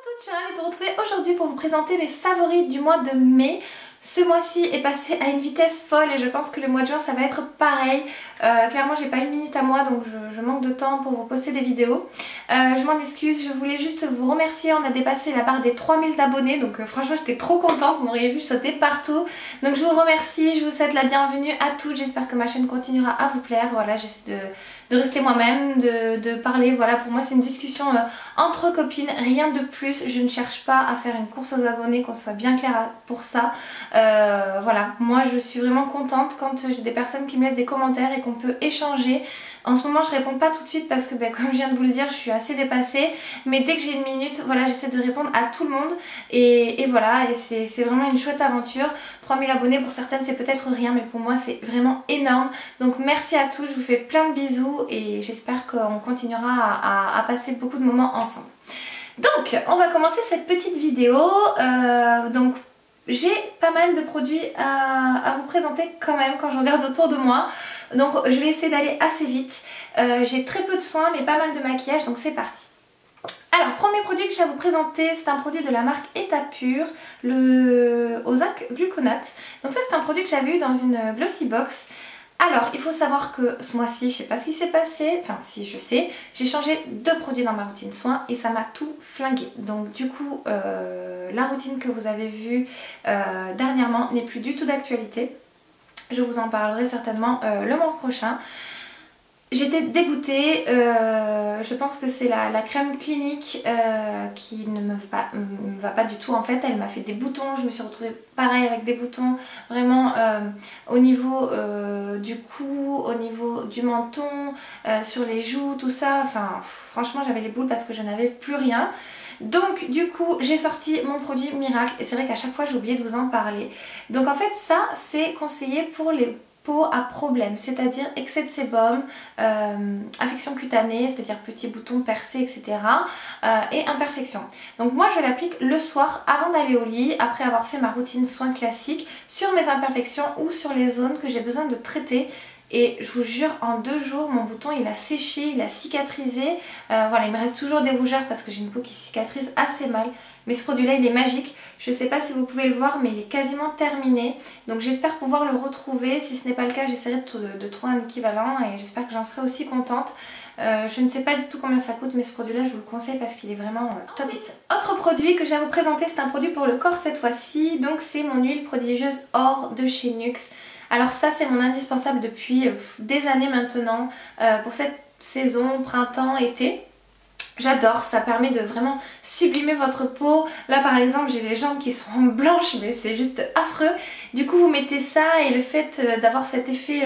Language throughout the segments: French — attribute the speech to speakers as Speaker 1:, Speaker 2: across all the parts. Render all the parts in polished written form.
Speaker 1: toutes, je suis ravie de vous retrouver aujourd'hui pour vous présenter mes favoris du mois de mai. Ce mois-ci est passé à une vitesse folle et je pense que le mois de juin ça va être pareil. Clairement j'ai pas une minute à moi donc je manque de temps pour vous poster des vidéos. Je m'en excuse, je voulais juste vous remercier, on a dépassé la barre des 3000 abonnés donc franchement j'étais trop contente, vous m'auriez vu sauter partout. Donc je vous remercie, je vous souhaite la bienvenue à toutes, j'espère que ma chaîne continuera à vous plaire. Voilà, j'essaie de rester moi-même, de parler, voilà, pour moi c'est une discussion entre copines, rien de plus. Je ne cherche pas à faire une course aux abonnés, qu'on soit bien clair pour ça. Voilà, moi je suis vraiment contente quand j'ai des personnes qui me laissent des commentaires et qu'on peut échanger. En ce moment je réponds pas tout de suite parce que comme je viens de vous le dire je suis assez dépassée, mais dès que j'ai une minute, voilà, j'essaie de répondre à tout le monde et voilà, et c'est vraiment une chouette aventure. 3000 abonnés pour certaines c'est peut-être rien, mais pour moi c'est vraiment énorme. Donc merci à tous, je vous fais plein de bisous et j'espère qu'on continuera à passer beaucoup de moments ensemble. Donc on va commencer cette petite vidéo. Donc j'ai pas mal de produits à vous présenter quand même quand je regarde autour de moi. Donc je vais essayer d'aller assez vite. J'ai très peu de soins mais pas mal de maquillage, donc c'est parti. Alors, premier produit que j'ai à vous présenter, c'est un produit de la marque Etapure, le au zinc gluconate. Donc ça c'est un produit que j'avais eu dans une Glossy Box. Alors, il faut savoir que ce mois-ci, je sais pas ce qui s'est passé, enfin si je sais, j'ai changé 2 produits dans ma routine soins et ça m'a tout flingué. Donc du coup, la routine que vous avez vue dernièrement n'est plus du tout d'actualité. Je vous en parlerai certainement le mois prochain. J'étais dégoûtée, je pense que c'est la crème clinique qui ne me va pas du tout en fait. Elle m'a fait des boutons, je me suis retrouvée pareil avec des boutons vraiment au niveau du cou, au niveau du menton, sur les joues, tout ça. Enfin franchement j'avais les boules parce que je n'avais plus rien. Donc du coup j'ai sorti mon produit miracle et c'est vrai qu'à chaque fois j'ai oublié de vous en parler. Donc en fait ça c'est conseillé pour les peau à problème, c'est-à-dire excès de sébum, affection cutanée, c'est-à-dire petits boutons percés, etc. Et imperfection. Donc moi je l'applique le soir avant d'aller au lit, après avoir fait ma routine soins classique, sur mes imperfections ou sur les zones que j'ai besoin de traiter. Et je vous jure, en 2 jours, mon bouton il a séché, il a cicatrisé. Voilà, il me reste toujours des rougeurs parce que j'ai une peau qui cicatrise assez mal. Mais ce produit là il est magique, je ne sais pas si vous pouvez le voir mais il est quasiment terminé. Donc j'espère pouvoir le retrouver, si ce n'est pas le cas j'essaierai de trouver un équivalent et j'espère que j'en serai aussi contente. Je ne sais pas du tout combien ça coûte mais ce produit là je vous le conseille parce qu'il est vraiment top. Ensuite, autre produit que j'ai à vous présenter, c'est un produit pour le corps cette fois-ci. Donc c'est mon huile prodigieuse Or de chez Nuxe. Alors ça c'est mon indispensable depuis des années maintenant pour cette saison printemps-été. J'adore, ça permet de vraiment sublimer votre peau. Là par exemple j'ai les jambes qui sont blanches mais c'est juste affreux. Du coup vous mettez ça et le fait d'avoir cet effet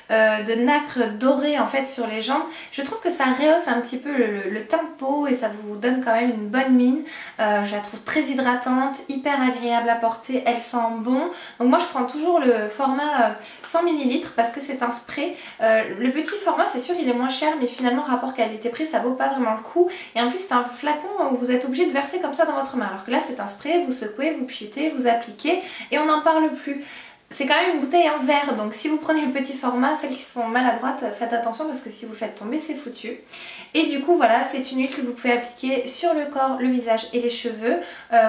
Speaker 1: de nacre doré en fait sur les jambes, je trouve que ça rehausse un petit peu le teint de peau et ça vous donne quand même une bonne mine. Je la trouve très hydratante, hyper agréable à porter, elle sent bon. Donc moi je prends toujours le format 100 ml parce que c'est un spray. Le petit format c'est sûr il est moins cher mais finalement rapport qualité-prix ça vaut pas vraiment le coup. Et en plus c'est un flacon où vous êtes obligé de verser comme ça dans votre main. Alors que là c'est un spray, vous secouez, vous pchitez, vous appliquez et on n'en parle plus. C'est quand même une bouteille en verre, donc si vous prenez le petit format, celles qui sont maladroites, faites attention parce que si vous le faites tomber, c'est foutu. Et du coup, voilà, c'est une huile que vous pouvez appliquer sur le corps, le visage et les cheveux.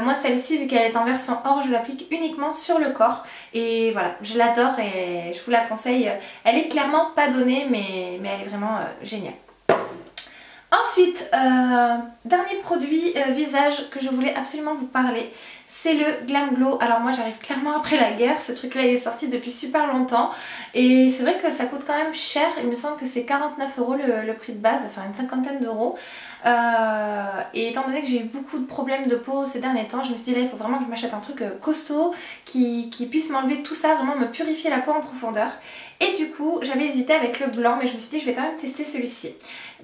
Speaker 1: Moi, celle-ci, vu qu'elle est en version or, je l'applique uniquement sur le corps. Et voilà, je l'adore et je vous la conseille. Elle est clairement pas donnée, mais elle est vraiment géniale. Ensuite, dernier produit visage que je voulais absolument vous parler, c'est le Glam Glow. Alors moi j'arrive clairement après la guerre, ce truc là il est sorti depuis super longtemps et c'est vrai que ça coûte quand même cher, il me semble que c'est 49 € le prix de base, enfin une cinquantaine d'euros. Et étant donné que j'ai eu beaucoup de problèmes de peau ces derniers temps, je me suis dit là il faut vraiment que je m'achète un truc costaud qui puisse m'enlever tout ça, vraiment me purifier la peau en profondeur. Et du coup j'avais hésité avec le blanc mais je me suis dit je vais quand même tester celui-ci.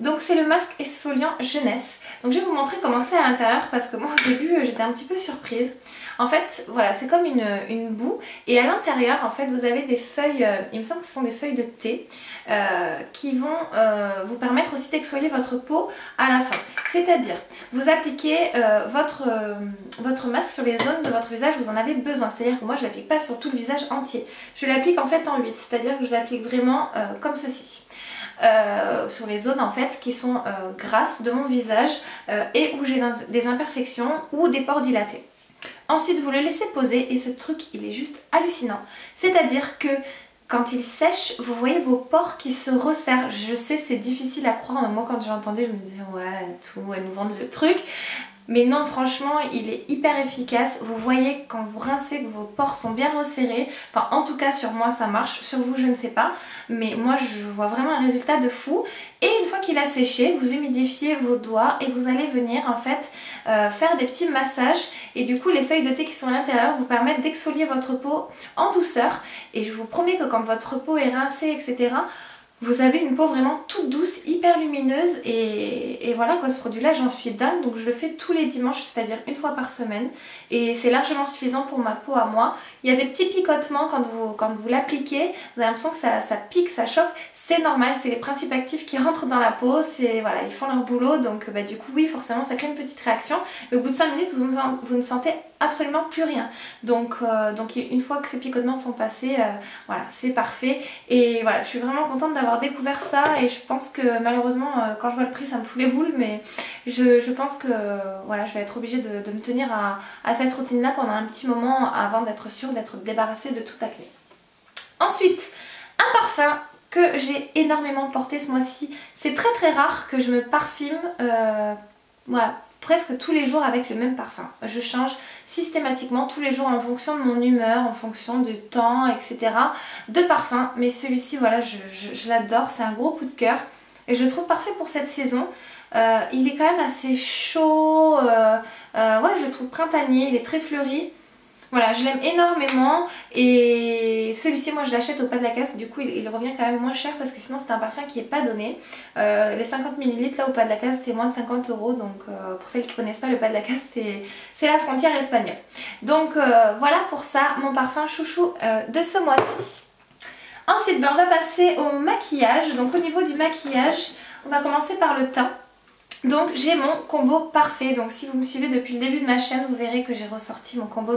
Speaker 1: Donc c'est le masque exfoliant jeunesse. Donc je vais vous montrer comment c'est à l'intérieur parce que moi au début j'étais un petit peu surprise. En fait voilà c'est comme une boue et à l'intérieur en fait vous avez des feuilles, il me semble que ce sont des feuilles de thé qui vont vous permettre aussi d'exfolier votre peau à la fin. C'est-à-dire vous appliquez votre masque sur les zones de votre visage où vous en avez besoin. C'est-à-dire que moi je l'applique pas sur tout le visage entier. Je l'applique en fait en 8, c'est-à-dire que je l'applique vraiment comme ceci. sur les zones en fait qui sont grasses de mon visage et où j'ai des imperfections ou des pores dilatés. Ensuite vous le laissez poser et ce truc il est juste hallucinant. C'est-à-dire que quand il sèche, vous voyez vos pores qui se resserrent. Je sais c'est difficile à croire, mais moi quand j'entendais je me disais ouais tout, elles nous vendent le truc. Mais non, franchement, il est hyper efficace. Vous voyez quand vous rincez que vos pores sont bien resserrés. Enfin, en tout cas, sur moi, ça marche. Sur vous, je ne sais pas. Mais moi, je vois vraiment un résultat de fou. Et une fois qu'il a séché, vous humidifiez vos doigts et vous allez venir en fait faire des petits massages. Et du coup, les feuilles de thé qui sont à l'intérieur vous permettent d'exfolier votre peau en douceur. Et je vous promets que quand votre peau est rincée, etc., vous avez une peau vraiment toute douce, hyper lumineuse et voilà quoi, ce produit là j'en suis dingue, donc je le fais tous les dimanches, c'est-à-dire une fois par semaine et c'est largement suffisant pour ma peau à moi. Il y a des petits picotements quand vous l'appliquez, vous avez l'impression que ça pique, ça chauffe, c'est normal, c'est les principes actifs qui rentrent dans la peau, voilà, ils font leur boulot, donc du coup oui forcément ça crée une petite réaction, mais au bout de 5 minutes vous ne sentez absolument plus rien. Donc une fois que ces picotements sont passés, voilà, c'est parfait. Et voilà, je suis vraiment contente d'avoir découvert ça et je pense que malheureusement quand je vois le prix ça me fout les boules, mais je pense que voilà, je vais être obligée de me tenir à cette routine là pendant un petit moment avant d'être sûre d'être débarrassée de toute acné. Ensuite, un parfum que j'ai énormément porté ce mois-ci. C'est très très rare que je me parfume voilà, presque tous les jours avec le même parfum. Je change systématiquement tous les jours en fonction de mon humeur, en fonction du temps, etc. de parfum. Mais celui-ci, voilà, je l'adore. C'est un gros coup de cœur. Et je le trouve parfait pour cette saison. Il est quand même assez chaud. Ouais, je le trouve printanier. Il est très fleuri. Voilà, je l'aime énormément et celui-ci moi je l'achète au Pas de la Casse, du coup il revient quand même moins cher parce que sinon c'est un parfum qui n'est pas donné. Les 50 ml là au Pas de la Casse c'est moins de 50 €, donc pour celles qui ne connaissent pas le Pas de la Casse c'est la frontière espagnole. Donc voilà pour ça mon parfum chouchou de ce mois-ci. Ensuite on va passer au maquillage, donc au niveau du maquillage on va commencer par le teint. Donc j'ai mon combo parfait, donc si vous me suivez depuis le début de ma chaîne vous verrez que j'ai ressorti mon combo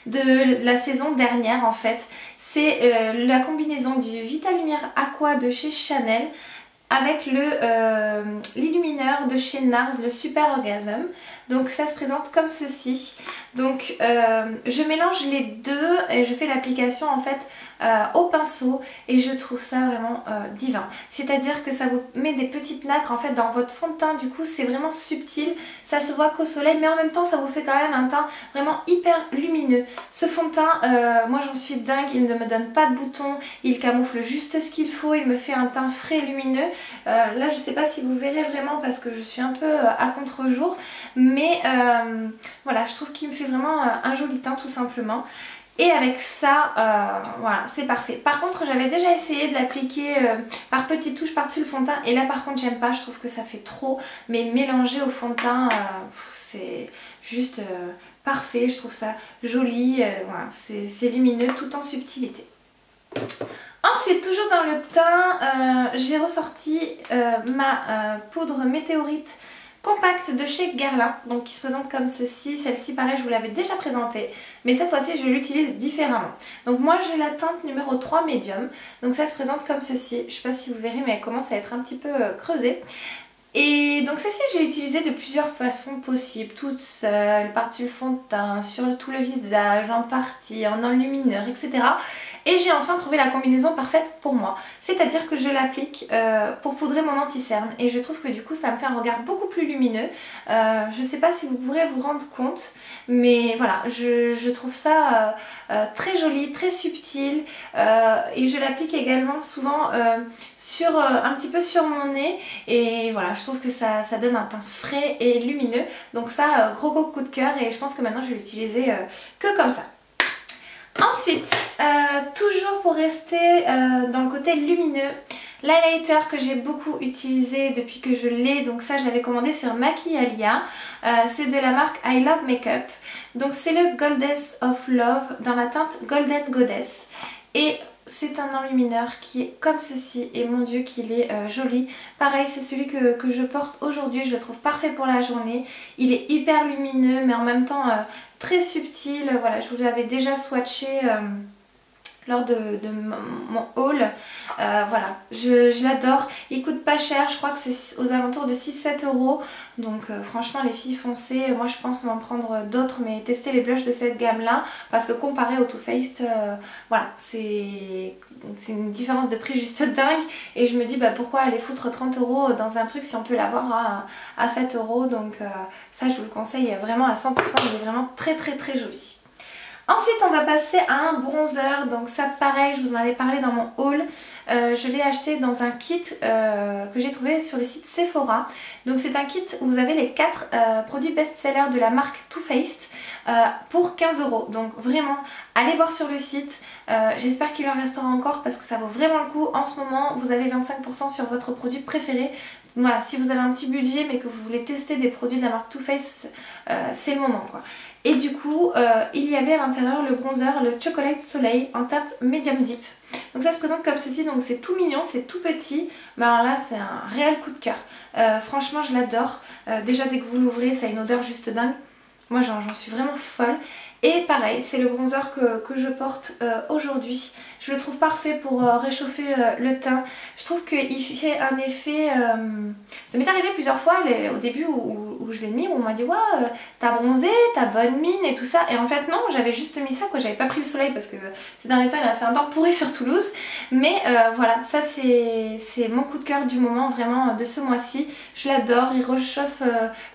Speaker 1: de la saison dernière en fait. C'est la combinaison du Vita Lumière Aqua de chez Chanel avec l'illumineur de chez NARS, le Super Orgasm. Donc ça se présente comme ceci. Donc je mélange les deux et je fais l'application en fait au pinceau et je trouve ça vraiment divin. C'est-à-dire que ça vous met des petites nacres en fait dans votre fond de teint, du coup c'est vraiment subtil, ça se voit qu'au soleil mais en même temps ça vous fait quand même un teint vraiment hyper lumineux. Ce fond de teint, moi j'en suis dingue, il ne me donne pas de boutons, il camoufle juste ce qu'il faut, il me fait un teint frais et lumineux. Là je sais pas si vous verrez vraiment parce que je suis un peu à contre-jour, mais voilà, je trouve qu'il me fait vraiment un joli teint tout simplement. Et avec ça, voilà, c'est parfait. Par contre, j'avais déjà essayé de l'appliquer par petites touches par-dessus le fond de teint. Et là, par contre, j'aime pas. Je trouve que ça fait trop. Mais mélanger au fond de teint, c'est juste parfait. Je trouve ça joli. Voilà, c'est lumineux tout en subtilité. Ensuite, toujours dans le teint, j'ai ressorti ma poudre météorite compacte de chez Guerlain, donc qui se présente comme ceci. Celle-ci pareil je vous l'avais déjà présentée, mais cette fois-ci je l'utilise différemment. Donc moi j'ai la teinte numéro 3 médium, donc ça se présente comme ceci. Je sais pas si vous verrez mais elle commence à être un petit peu creusée. Et donc celle-ci je l'ai utilisée de plusieurs façons possibles, toute seule, par-dessus le fond de teint, sur tout le visage, en partie, en enlumineur, etc. Et j'ai enfin trouvé la combinaison parfaite pour moi. C'est-à-dire que je l'applique pour poudrer mon anti-cerne. Et je trouve que du coup ça me fait un regard beaucoup plus lumineux. Je sais pas si vous pourrez vous rendre compte. Mais voilà, je trouve ça très joli, très subtil. Et je l'applique également souvent un petit peu sur mon nez. Et voilà, je trouve que ça donne un teint frais et lumineux. Donc ça, gros coup de cœur. Et je pense que maintenant je vais l'utiliser que comme ça. Ensuite, toujours pour rester dans le côté lumineux, l'highlighter que j'ai beaucoup utilisé depuis que je l'ai, donc ça je l'avais commandé sur Maquialia, c'est de la marque I Love Makeup. Donc c'est le Goddess of Love dans la teinte Golden Goddess. Et c'est un enlumineur qui est comme ceci et mon dieu qu'il est joli. Pareil, c'est celui que je porte aujourd'hui, je le trouve parfait pour la journée. Il est hyper lumineux mais en même temps très subtil. Voilà, je vous l'avais déjà swatché lors de mon haul. Voilà, je l'adore. Il coûte pas cher, je crois que c'est aux alentours de 6-7 euros. Donc franchement les filles, foncez. Moi je pense m'en prendre d'autres, mais tester les blushs de cette gamme là. Parce que comparé au Too Faced, voilà, c'est une différence de prix juste dingue. Et je me dis bah pourquoi aller foutre 30 euros dans un truc si on peut l'avoir à 7 euros. Donc ça je vous le conseille vraiment à 100%, il est vraiment très joli. Ensuite on va passer à un bronzer, donc ça pareil je vous en avais parlé dans mon haul, je l'ai acheté dans un kit que j'ai trouvé sur le site Sephora. Donc c'est un kit où vous avez les 4 produits best-sellers de la marque Too Faced pour 15 euros. Donc vraiment allez voir sur le site, j'espère qu'il en restera encore parce que ça vaut vraiment le coup. En ce moment vous avez 25% sur votre produit préféré. Voilà, si vous avez un petit budget mais que vous voulez tester des produits de la marque Too Faced, c'est le moment quoi. Et du coup, il y avait à l'intérieur le bronzer, le Chocolate Soleil en teinte Medium Deep. Donc ça se présente comme ceci, donc c'est tout mignon, c'est tout petit. Mais alors là, c'est un réel coup de cœur. Franchement, je l'adore. Déjà, dès que vous l'ouvrez, ça a une odeur juste dingue. Moi, j'en suis vraiment folle. Et pareil, c'est le bronzer que je porte aujourd'hui. Je le trouve parfait pour réchauffer le teint. Je trouve qu'il fait un effet... Ça m'est arrivé plusieurs fois au début où je l'ai mis, où on m'a dit « Ouais, t'as bronzé, t'as bonne mine et tout ça ». Et en fait non, j'avais juste mis ça, quoi. J'avais pas pris le soleil parce que ces derniers temps, il a fait un temps pourri sur Toulouse. Mais voilà, ça c'est mon coup de cœur du moment, vraiment de ce mois-ci. Je l'adore, il réchauffe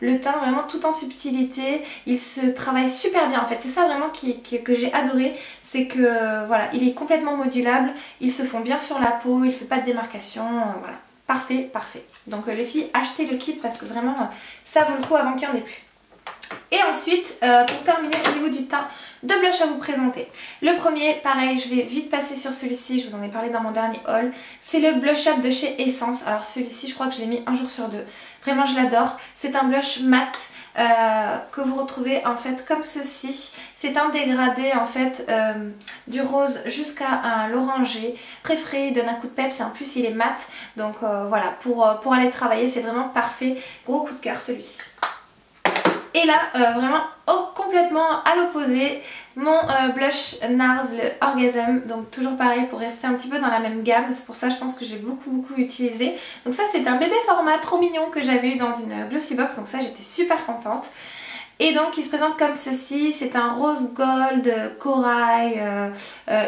Speaker 1: le teint vraiment tout en subtilité. Il se travaille super bien en fait. C'est ça vraiment que j'ai adoré, c'est que voilà, il est complètement modulable, il se fond bien sur la peau, il fait pas de démarcation, voilà, parfait. Donc les filles, achetez le kit parce que vraiment ça vaut le coup avant qu'il n'y en ait plus. Et ensuite, pour terminer au niveau du teint, 2 blushs à vous présenter. Le premier, pareil, je vais vite passer sur celui-ci, je vous en ai parlé dans mon dernier haul. C'est le Blush Up de chez Essence. Alors celui-ci, je crois que je l'ai mis un jour sur 2. Vraiment, je l'adore. C'est un blush mat que vous retrouvez en fait comme ceci. C'est un dégradé en fait du rose jusqu'à l'orangé. Très frais, il donne un coup de peps et en plus il est mat. Donc voilà, pour aller travailler, c'est vraiment parfait. Gros coup de cœur celui-ci. Et là, vraiment complètement à l'opposé, mon blush NARS, le Orgasm. Donc toujours pareil pour rester un petit peu dans la même gamme. C'est pour ça je pense que j'ai beaucoup utilisé. Donc ça c'est un bébé format trop mignon que j'avais eu dans une Glossy Box. Donc ça j'étais super contente. Et donc il se présente comme ceci, c'est un rose gold corail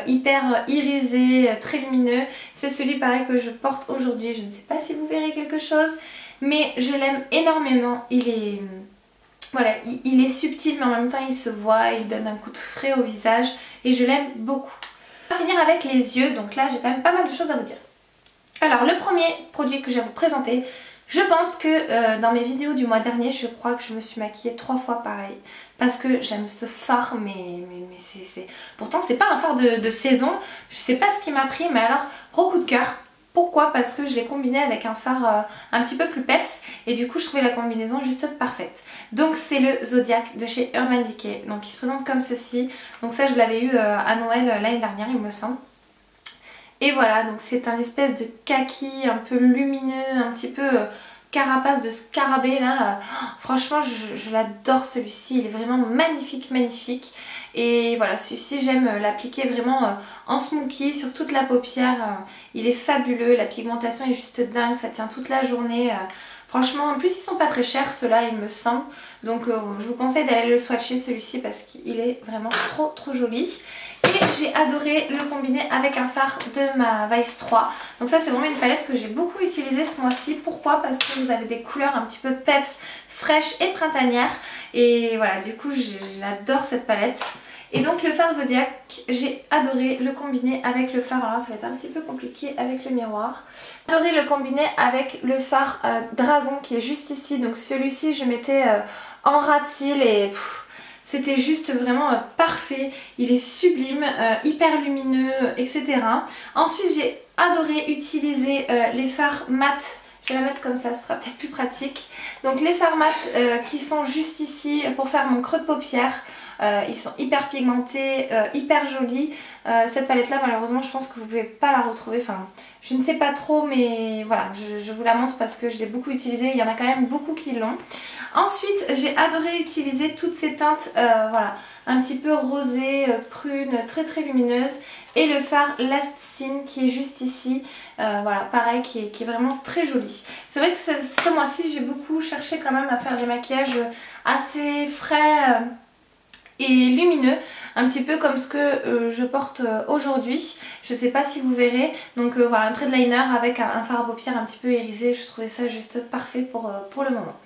Speaker 1: hyper irisé, très lumineux. C'est celui pareil que je porte aujourd'hui, je ne sais pas si vous verrez quelque chose, mais je l'aime énormément. Il est... Voilà, il est subtil mais en même temps il se voit, il donne un coup de frais au visage et je l'aime beaucoup. On va finir avec les yeux, donc là j'ai quand même pas mal de choses à vous dire. Alors le premier produit que je vais vous présenter, je pense que dans mes vidéos du mois dernier, je crois que je me suis maquillée 3 fois pareil. Parce que j'aime ce fard, mais c'est... Pourtant c'est pas un fard de saison, je sais pas ce qui m'a pris, mais alors gros coup de cœur. Pourquoi? Parce que je l'ai combiné avec un fard un petit peu plus peps et du coup je trouvais la combinaison juste parfaite. Donc c'est le Zodiac de chez Urban Decay. Donc il se présente comme ceci. Donc ça je l'avais eu à Noël l'année dernière il me semble. Et voilà, donc c'est un espèce de kaki un peu lumineux, un petit peu carapace de scarabée là. Franchement je l'adore celui-ci, il est vraiment magnifique. Et voilà, celui-ci j'aime l'appliquer vraiment en smoky sur toute la paupière. Il est fabuleux, la pigmentation est juste dingue, ça tient toute la journée. Franchement, en plus ils sont pas très chers ceux-là il me semble. Donc je vous conseille d'aller le swatcher celui-ci parce qu'il est vraiment trop joli. Et j'ai adoré le combiner avec un fard de ma Vice 3. Donc ça c'est vraiment une palette que j'ai beaucoup utilisée ce mois-ci. Pourquoi? Parce que vous avez des couleurs un petit peu peps, fraîches et printanières. Et voilà, du coup j'adore cette palette. Et donc le fard Zodiac, j'ai adoré le combiner avec le fard, alors ça va être un petit peu compliqué avec le miroir. J'ai adoré le combiner avec le fard Dragon qui est juste ici. Donc celui-ci je mettais en ras de cils et... C'était juste vraiment parfait, il est sublime, hyper lumineux, etc. Ensuite j'ai adoré utiliser les fards mat. Je vais la mettre comme ça, ce sera peut-être plus pratique. Donc les fards mat qui sont juste ici pour faire mon creux de paupière. Ils sont hyper pigmentés, hyper jolis. Cette palette là malheureusement je pense que vous pouvez pas la retrouver, enfin je ne sais pas trop, mais voilà, je vous la montre parce que je l'ai beaucoup utilisée, il y en a quand même beaucoup qui l'ont. Ensuite j'ai adoré utiliser toutes ces teintes, voilà, un petit peu rosée, prune, très très lumineuse, et le fard Last Scene qui est juste ici, voilà, pareil, qui est vraiment très joli. C'est vrai que ce mois-ci j'ai beaucoup cherché quand même à faire des maquillages assez frais et lumineux, un petit peu comme ce que je porte aujourd'hui. Je sais pas si vous verrez, donc voilà, un trait de liner avec un fard à paupières un petit peu irisé, je trouvais ça juste parfait pour le moment.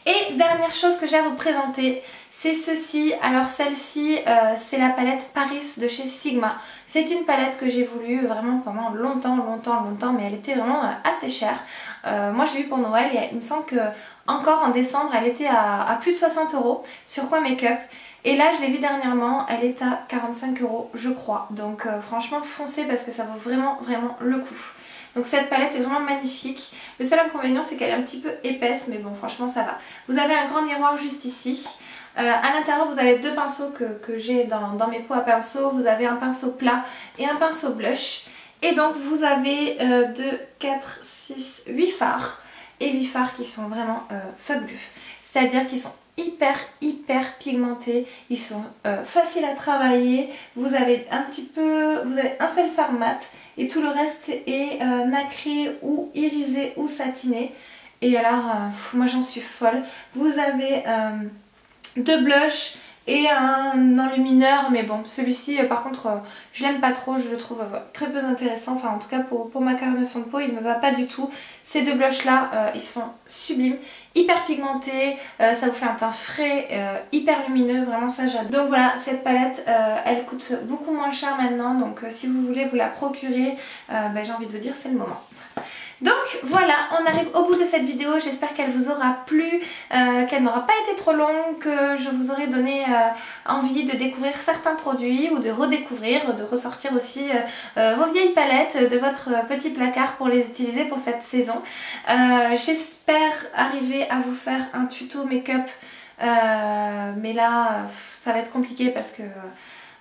Speaker 1: Et dernière chose que j'ai à vous présenter, c'est ceci. Alors celle-ci, c'est la palette Paris de chez Sigma. C'est une palette que j'ai voulu vraiment pendant longtemps, mais elle était vraiment assez chère. Moi je l'ai eu pour Noël et il me semble que encore en décembre elle était à plus de 60 € sur Quoi Makeup. Et là je l'ai vue dernièrement, elle est à 45 € je crois. Donc franchement foncez parce que ça vaut vraiment le coup. Donc cette palette est vraiment magnifique. Le seul inconvénient c'est qu'elle est un petit peu épaisse, mais bon franchement ça va. Vous avez un grand miroir juste ici. À l'intérieur vous avez deux pinceaux que j'ai dans mes pots à pinceaux. Vous avez un pinceau plat et un pinceau blush. Et donc vous avez 2, 4, 6, 8 fards. Et 8 fards qui sont vraiment fabuleux. C'est-à-dire qu'ils sont hyper pigmentés, ils sont faciles à travailler. Vous avez un seul fard mat et tout le reste est nacré ou irisé ou satiné. Et alors moi j'en suis folle. Vous avez deux blushs et un enlumineur, mais bon celui-ci par contre je l'aime pas trop, je le trouve très peu intéressant, enfin en tout cas pour ma carnation de peau il me va pas du tout. Ces deux blushs là ils sont sublimes, hyper pigmentés, ça vous fait un teint frais, hyper lumineux, vraiment ça j'adore. Donc voilà, cette palette elle coûte beaucoup moins cher maintenant, donc si vous voulez vous la procurer, j'ai envie de vous dire c'est le moment. Donc voilà, on arrive au bout de cette vidéo, j'espère qu'elle vous aura plu, qu'elle n'aura pas été trop longue, que je vous aurai donné envie de découvrir certains produits ou de redécouvrir, de ressortir aussi vos vieilles palettes de votre petit placard pour les utiliser pour cette saison. J'espère arriver à vous faire un tuto make-up, mais là ça va être compliqué parce que...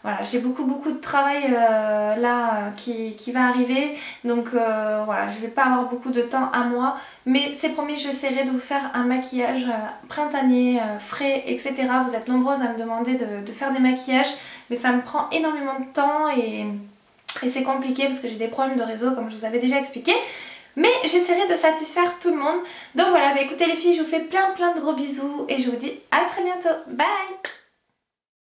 Speaker 1: Voilà, j'ai beaucoup de travail là qui va arriver, donc voilà, je vais pas avoir beaucoup de temps à moi, mais c'est promis, j'essaierai de vous faire un maquillage printanier, frais, etc. Vous êtes nombreuses à me demander de faire des maquillages, mais ça me prend énormément de temps et c'est compliqué parce que j'ai des problèmes de réseau comme je vous avais déjà expliqué. Mais j'essaierai de satisfaire tout le monde. Donc voilà, écoutez les filles, je vous fais plein de gros bisous et je vous dis à très bientôt. Bye!